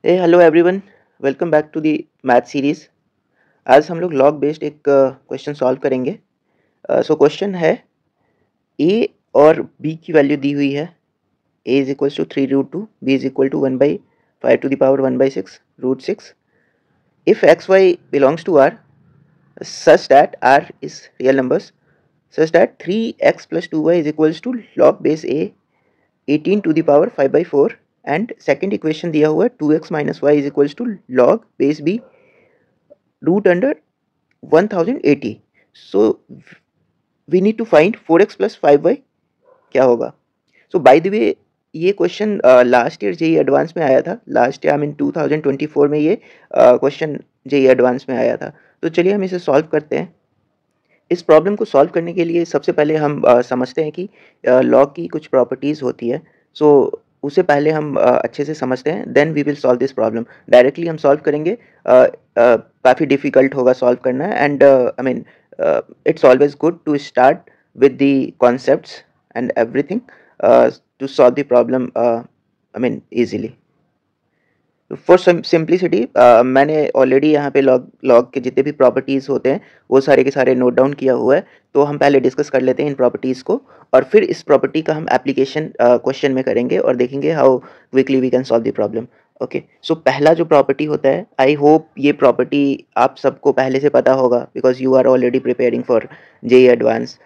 Hey hello everyone, welcome back to the math series. आज हम लोग लॉग बेस्ड एक क्वेश्चन सॉल्व करेंगे। सो क्वेश्चन है, ए और बी की वैल्यू दी हुई है। A is equals to 3√2, B is equal to 1/5 to the power 1/6 √6। If X Y belongs to R such that r is real numbers, such that 3x plus 2y is equals to log base a 18 to the power 5/4, and second equation दिया हुआ है 2x minus Y is equals to log base B root under 1080. So we need to find 4x plus 5y क्या होगा. So by the way ये question last year JEE advance में आया था. Last year I mean 2024 में ये question JEE advance में आया था. तो चलिए हम इसे सॉल्व करते हैं. इस प्रॉब्लम को सॉल्व करने के लिए सबसे पहले हम समझते हैं कि लॉग की कुछ प्रॉपर्टीज़ होती है. सो उसे पहले हम अच्छे से समझते हैं, then we will solve this problem. Directly हम सॉल्व करेंगे काफ़ी डिफ़िकल्ट होगा सॉल्व करना. And I mean it's always good to start with the concepts and everything to solve the problem easily. For simplicity मैंने ऑलरेडी यहाँ पे log के जितने भी प्रॉपर्टीज़ होते हैं वो सारे के सारे नोट डाउन किया हुआ है. तो हम पहले डिस्कस कर लेते हैं इन प्रॉपर्टीज़ को, और फिर इस प्रॉपर्टी का हम एप्लीकेशन क्वेश्चन में करेंगे और देखेंगे how quickly we can solve the problem. Okay, so पहला जो प्रॉपर्टी होता है, आई होप ये प्रॉपर्टी आप सबको पहले से पता होगा because you are already preparing for JEE advance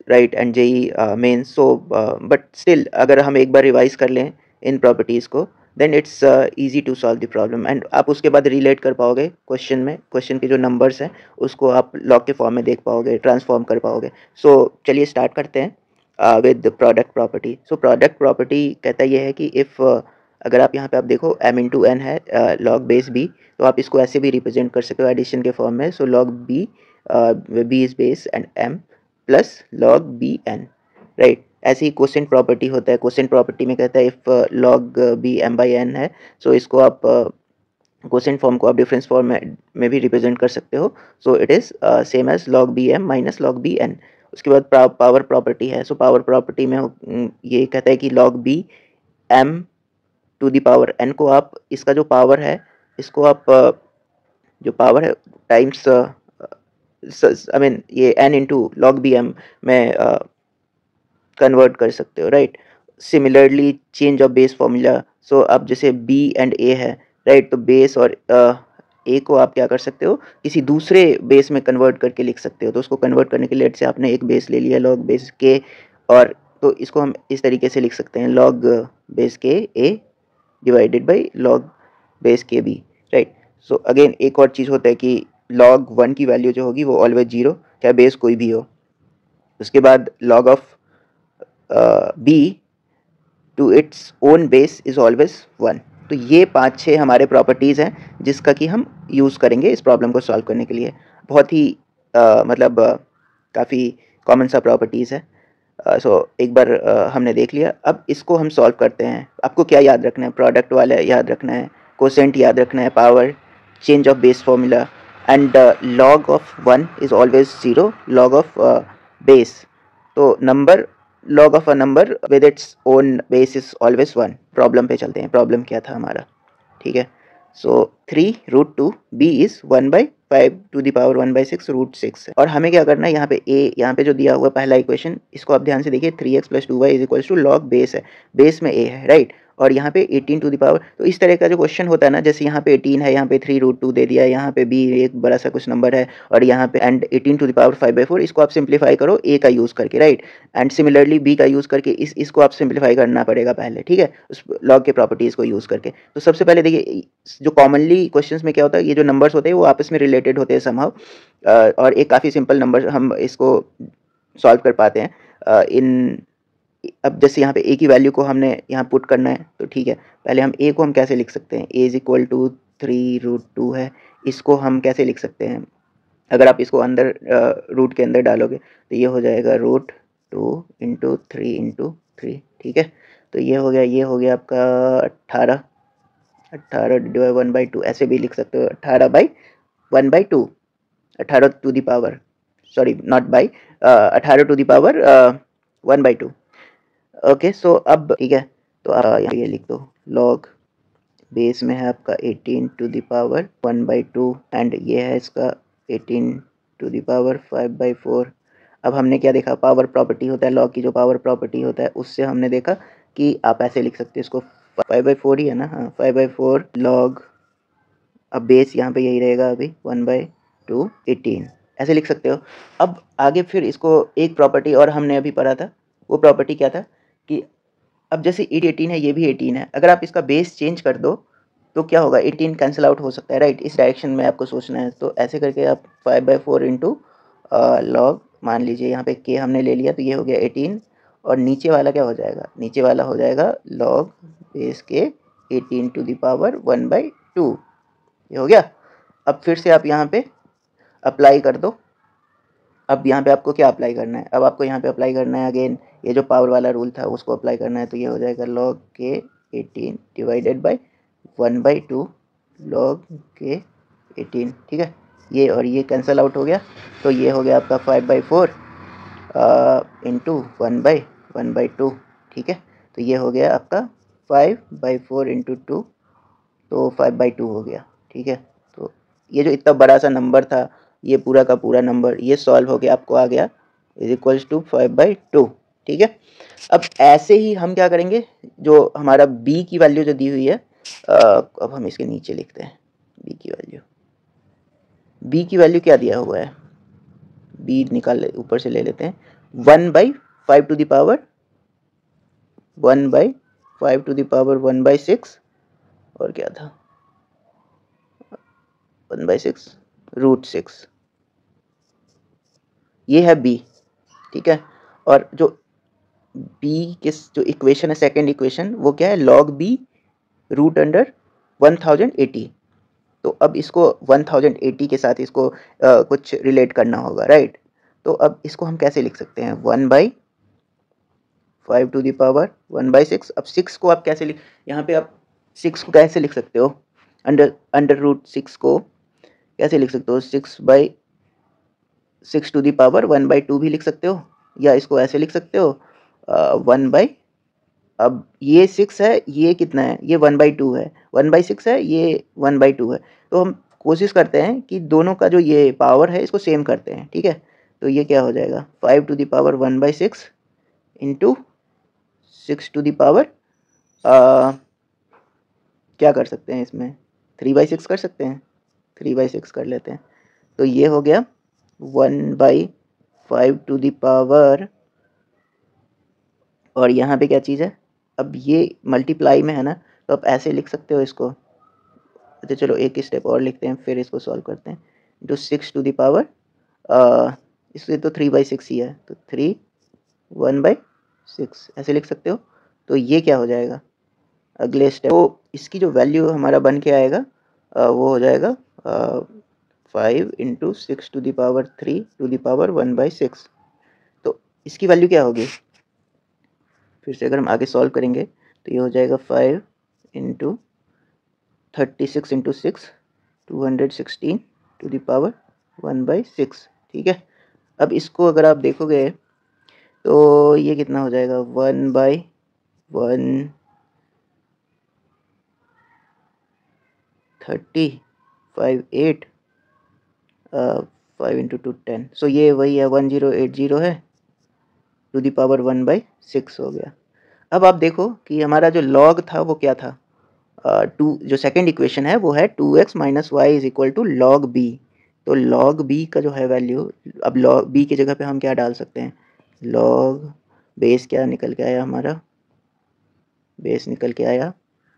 right and JEE mains. So but still अगर हम एक बार रिवाइज कर लें इन प्रॉपर्टीज़ को, then it's easy to solve the problem. And आप उसके बाद रिलेट कर पाओगे क्वेश्चन में. क्वेश्चन के जो नंबर्स हैं उसको आप लॉग के फॉर्म में देख पाओगे, ट्रांसफॉर्म कर पाओगे. सो चलिए स्टार्ट करते हैं with product property. So product property कहता ये है कि इफ़ अगर आप यहाँ पे आप देखो m इंटू एन है लॉग बेस b, तो आप इसको ऐसे भी रिप्रेजेंट कर सकते हो एडिशन के फॉर्म में. So log b is base and m plus log B N, right. ऐसे ही क्वोशेंट प्रॉपर्टी होता है. क्वोशेंट प्रॉपर्टी में कहता है if log B M by N है, सो इसको आप क्वोशेंट फॉर्म को आप डिफरेंस फॉर्म में भी रिप्रेजेंट कर सकते हो. So it is same as log B M minus log B N. उसके बाद पावर प्रॉपर्टी है. सो पावर प्रॉपर्टी में ये कहता है कि log B M to the power N को आप इसका जो पावर है इसको आप जो पावर है टाइम्स आई मीन ये N into log B M में कन्वर्ट कर सकते हो, right. Similarly change of base formula. So अब जैसे बी एंड ए है, राइट, तो बेस और ए को आप क्या कर सकते हो, किसी दूसरे बेस में कन्वर्ट करके लिख सकते हो. तो उसको कन्वर्ट करने के लिए से आपने एक बेस ले लिया लॉग बेस के, और तो इसको हम इस तरीके से लिख सकते हैं लॉग बेस के ए डिवाइडेड बाई लॉग बेस के बी, राइट. सो अगेन एक और चीज़ होता है कि लॉग 1 की वैल्यू जो होगी वो ऑलवेज 0, चाहे बेस कोई भी हो. उसके बाद log of B to its own base is always 1. तो ये 5-6 हमारे प्रॉपर्टीज़ हैं जिसका कि हम यूज़ करेंगे इस प्रॉब्लम को सॉल्व करने के लिए. बहुत ही काफ़ी कॉमन सा प्रॉपर्टीज़ है. सो एक बार हमने देख लिया. अब इसको हम सॉल्व करते हैं. आपको क्या याद रखना है, प्रोडक्ट वाला याद रखना है, कोसेंट याद रखना है, power, change of base formula, and log of 1 is always 0, log of base. तो number log of a number with its own base is always 1. Problem पे चलते हैं. प्रॉब्लम क्या था हमारा, ठीक है. So 3√2 b is 1/5 to the power 1/6 √6. और हमें क्या करना है, यहाँ पे a, यहाँ पे जो दिया हुआ पहला इक्वेशन, इसको आप ध्यान से देखिए. 3x plus 2y is equals to log base है, बेस में a है, राइट. और यहाँ पे 18 टू द पावर. तो इस तरह का जो क्वेश्चन होता है ना, जैसे यहाँ पे 18 है, यहाँ पे 3√2 दे दिया, यहाँ पे b एक बड़ा सा कुछ नंबर है, और यहाँ पे एंड 18 टू द पावर 5/4. इसको आप सिंप्लीफाई करो a का यूज़ करके, राइट. एंड सिमिलरली b का यूज़ करके इसको आप सिंप्लीफाई करना पड़ेगा पहले, ठीक है, उस लॉग के प्रॉपर्टीज़ को यूज़ करके. तो सबसे पहले देखिए, जो कॉमनली क्वेश्चंस में क्या होता है, ये जो नंबर्स होते हैं वो आपस में रिलेटेड होते हैं समहाउ, और एक काफ़ी सिंपल नंबर हम इसको सॉल्व कर पाते हैं इन. अब जैसे यहाँ पे a की वैल्यू को हमने यहाँ पुट करना है, तो ठीक है, पहले हम a को हम कैसे लिख सकते हैं. a इज इक्वल टू 3√2 है. इसको हम कैसे लिख सकते हैं, अगर आप इसको अंदर रूट के अंदर डालोगे तो ये हो जाएगा √2 इंटू 3 इंटू 3, ठीक है. तो ये हो गया आपका 18 डिवाइड 1/2. ऐसे भी लिख सकते हो 18/1/2, 18 to the power, sorry not by, 18 to the power 1/2. Okay, so अब ठीक है, तो यहाँ ये लिख दो लॉग बेस में है आपका 18 टू द पावर 1/2 एंड ये है इसका 18 टू द पावर 5/4। अब हमने क्या देखा, पावर प्रॉपर्टी होता है लॉग की, जो पावर प्रॉपर्टी होता है उससे हमने देखा कि आप ऐसे लिख सकते हो इसको, 5/4 ही है ना, हाँ 5/4 लॉग, अब बेस यहाँ पे यही रहेगा अभी 1/2 18, ऐसे लिख सकते हो। अब आगे फिर इसको एक प्रॉपर्टी और हमने अभी पढ़ा था, वो प्रॉपर्टी क्या था कि अब जैसे 18 है, ये भी 18 है, अगर आप इसका बेस चेंज कर दो तो क्या होगा, 18 कैंसिल आउट हो सकता है, राइट। इस डायरेक्शन में आपको सोचना है, तो ऐसे करके आप 5/4 इंटू लॉग, मान लीजिए यहाँ पे के हमने ले लिया तो ये हो गया 18, और नीचे वाला क्या हो जाएगा, नीचे वाला हो जाएगा लॉग बेस के 18 टू द पावर 1/2, ये हो गया। अब फिर से आप यहाँ पे अप्लाई कर दो। अब यहाँ पे आपको क्या अप्लाई करना है, अब आपको यहाँ पे अप्लाई करना है अगेन ये जो पावर वाला रूल था उसको अप्लाई करना है, तो ये हो जाएगा लॉग के 18 डिवाइडेड बाय 1/2 लॉग के 18, ठीक है। ये और ये कैंसिल आउट हो गया, तो ये हो गया आपका 5/4 इंटू 1/2, ठीक है। तो ये हो गया आपका 5/4 इंटू 2, तो 5/2 हो गया, ठीक है। तो ये जो इतना बड़ा सा नंबर था, ये पूरा का पूरा नंबर ये सॉल्व हो गया, आपको आ गया इज इक्वल्स टू 5/2, ठीक है। अब ऐसे ही हम क्या करेंगे, जो हमारा b की वैल्यू जो दी हुई है, अब हम इसके नीचे लिखते हैं b की वैल्यू। b की वैल्यू क्या दिया हुआ है, b निकाल ऊपर से ले लेते हैं, 1/5 to the power 1/5 to the power 1/6, और क्या था 1/6 √6, ये है b, ठीक है। और जो b किस जो इक्वेशन है, सेकंड इक्वेशन, वो क्या है, log b √1080। तो अब इसको 1080 के साथ इसको कुछ रिलेट करना होगा, राइट। तो अब इसको हम कैसे लिख सकते हैं, 1/5 टू द पावर 1/6। अब 6 को आप कैसे लिख, यहाँ पे आप 6 को कैसे लिख सकते हो, अंडर रूट 6 को कैसे लिख सकते हो, 6 टू द पावर 1/2 भी लिख सकते हो, या इसको ऐसे लिख सकते हो 1 अब ये 6 है, ये कितना है, ये 1/2 है, 1/6 है, ये 1/2 है। तो हम कोशिश करते हैं कि दोनों का जो ये पावर है इसको सेम करते हैं, ठीक है। तो ये क्या हो जाएगा, 5 to the power 1/6 into 6 to the power क्या कर सकते हैं इसमें, 3/6 कर सकते हैं, 3/6 कर लेते हैं। तो ये हो गया 1/5 टू द पावर, और यहाँ पे क्या चीज़ है, अब ये मल्टीप्लाई में है ना, तो आप ऐसे लिख सकते हो इसको। अच्छा चलो एक स्टेप और लिखते हैं फिर इसको सॉल्व करते हैं, इंटू 6 टू द पावर, इससे तो 3/6 ही है, तो 3 1/6 ऐसे लिख सकते हो। तो ये क्या हो जाएगा अगले स्टेप, तो इसकी जो वैल्यू हमारा बन के आएगा वो हो जाएगा 5 into 6 to the power 3 to the power 1/6। तो इसकी वैल्यू क्या होगी, फिर से अगर हम आगे सॉल्व करेंगे तो ये हो जाएगा 5 into 36 into 6 216 to the power 1/6, ठीक है। अब इसको अगर आप देखोगे तो ये कितना हो जाएगा, 1/130 5 इंटू 2 10, सो ये वही है 1080 है, टू द पावर 1/6 हो गया। अब आप देखो कि हमारा जो लॉग था वो क्या था, जो सेकंड इक्वेशन है वो है 2x - y is equal to log B. तो लॉग बी का जो है वैल्यू, अब लॉग बी की जगह पे हम क्या डाल सकते हैं, लॉग बेस क्या निकल के आया हमारा, बेस निकल के आया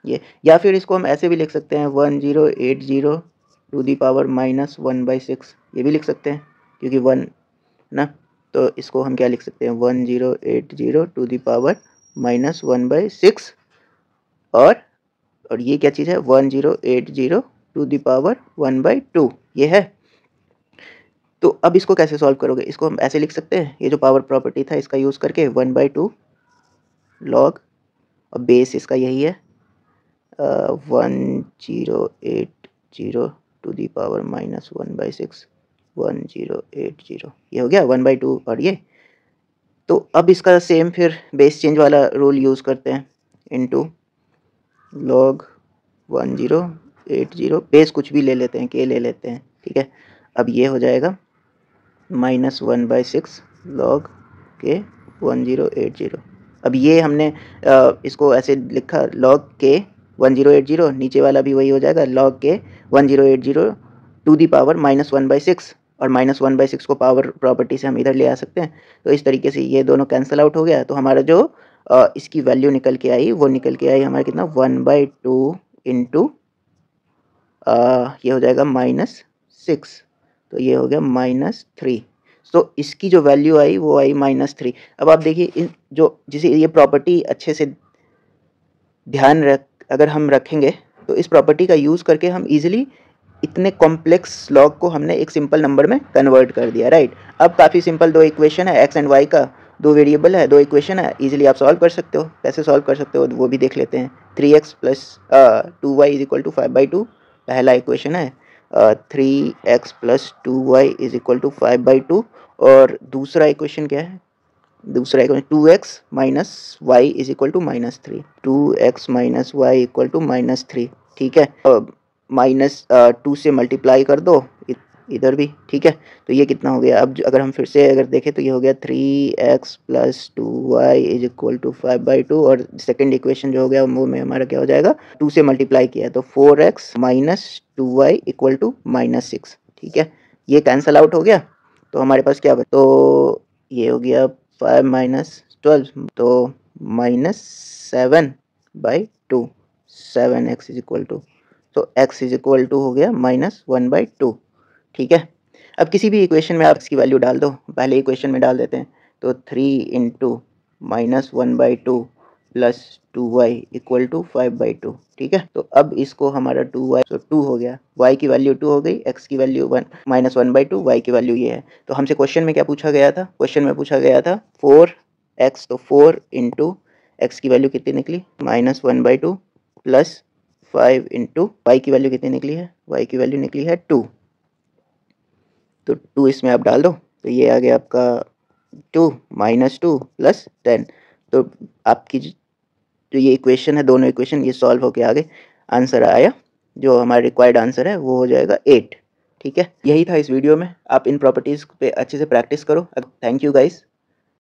ये, या फिर इसको हम ऐसे भी लिख सकते हैं 1080 टू द पावर -1/6, ये भी लिख सकते हैं क्योंकि 1 ना। तो इसको हम क्या लिख सकते हैं, 1080 टू द पावर -1/6, और ये क्या चीज़ है, 1080 टू द पावर 1/2, ये है। तो अब इसको कैसे सॉल्व करोगे, इसको हम ऐसे लिख सकते हैं, ये जो पावर प्रॉपर्टी था इसका यूज़ करके 1/2 लॉग, और बेस इसका यही है 1080 टू द पावर -1/6 1080, ये हो गया 1/2, और ये तो अब इसका सेम फिर बेस चेंज वाला रूल यूज़ करते हैं, इनटू लॉग 1080, बेस कुछ भी ले लेते हैं, के ले लेते हैं, ठीक है। अब ये हो जाएगा -1/6 log के 1080। अब ये हमने इसको ऐसे लिखा log के 1080, नीचे वाला भी वही हो जाएगा log के 1080 टू दी पावर -1/6, और -1/6 को पावर प्रॉपर्टी से हम इधर ले आ सकते हैं। तो इस तरीके से ये दोनों कैंसिल आउट हो गया। तो हमारा जो इसकी वैल्यू निकल के आई, वो निकल के आई हमारा कितना, 1/2 इंटू ये हो जाएगा -6, तो ये हो गया -3। तो इसकी जो वैल्यू आई वो आई -3। अब आप देखिए इन जो जिसे ये प्रॉपर्टी अच्छे से ध्यान अगर हम रखेंगे तो इस प्रॉपर्टी का यूज़ करके हम इजीली इतने कॉम्प्लेक्स लॉग को हमने एक सिंपल नंबर में कन्वर्ट कर दिया, राइट। अब काफ़ी सिंपल दो इक्वेशन है, एक्स एंड वाई का, दो वेरिएबल है, दो इक्वेशन है, इजीली आप सॉल्व कर सकते हो। कैसे सॉल्व कर सकते हो वो भी देख लेते हैं। 3x plus 2y is equal to 5/2 पहला इक्वेशन है, 3x plus 2y is equal to 5/2, और दूसरा इक्वेशन क्या है, दूसरा equation 2x minus Y is equal to -3, 2x minus Y equal to -3, ठीक है। -2 से मल्टीप्लाई कर दो इधर भी, ठीक है। तो ये कितना हो गया, अब अगर हम फिर से अगर देखें तो ये हो गया 3x plus 2y is equal to 5/2, और सेकेंड इक्वेशन जो हो गया वो में हमारा क्या हो जाएगा, 2 से मल्टीप्लाई किया तो 4x minus 2y equal to -6, ठीक है। ये कैंसल आउट हो गया, तो हमारे पास क्या बचा, तो ये हो गया 5 माइनस 12, तो -7/2, 7x इज इक्वल टू, तो x इज इक्वल टू हो गया -1/2, ठीक है। अब किसी भी इक्वेशन में आप इसकी वैल्यू डाल दो, पहले इक्वेशन में डाल देते हैं, तो 3 into -1/2 plus 2y equal to 5/2, ठीक है। तो अब इसको हमारा 2y, तो 2 हो गया, y की वैल्यू 2 हो गई, x की वैल्यू 1 -1/2, y की वैल्यू ये है। तो हमसे क्वेश्चन में क्या पूछा गया था, क्वेश्चन में पूछा गया था 4x, तो 4 इंटू एक्स की वैल्यू कितनी निकली, -1/2 प्लस 5 इंटू वाई की वैल्यू कितनी निकली है, y की वैल्यू निकली है 2, तो 2 इसमें आप डाल दो, तो ये आ गया आपका 2 -2 प्लस 10। तो आपकी जो ये इक्वेशन है, दोनों इक्वेशन ये सॉल्व होके आगे आंसर आया, जो हमारा रिक्वायर्ड आंसर है वो हो जाएगा 8, ठीक है। यही था इस वीडियो में, आप इन प्रॉपर्टीज़ पे अच्छे से प्रैक्टिस करो। Thank you guys.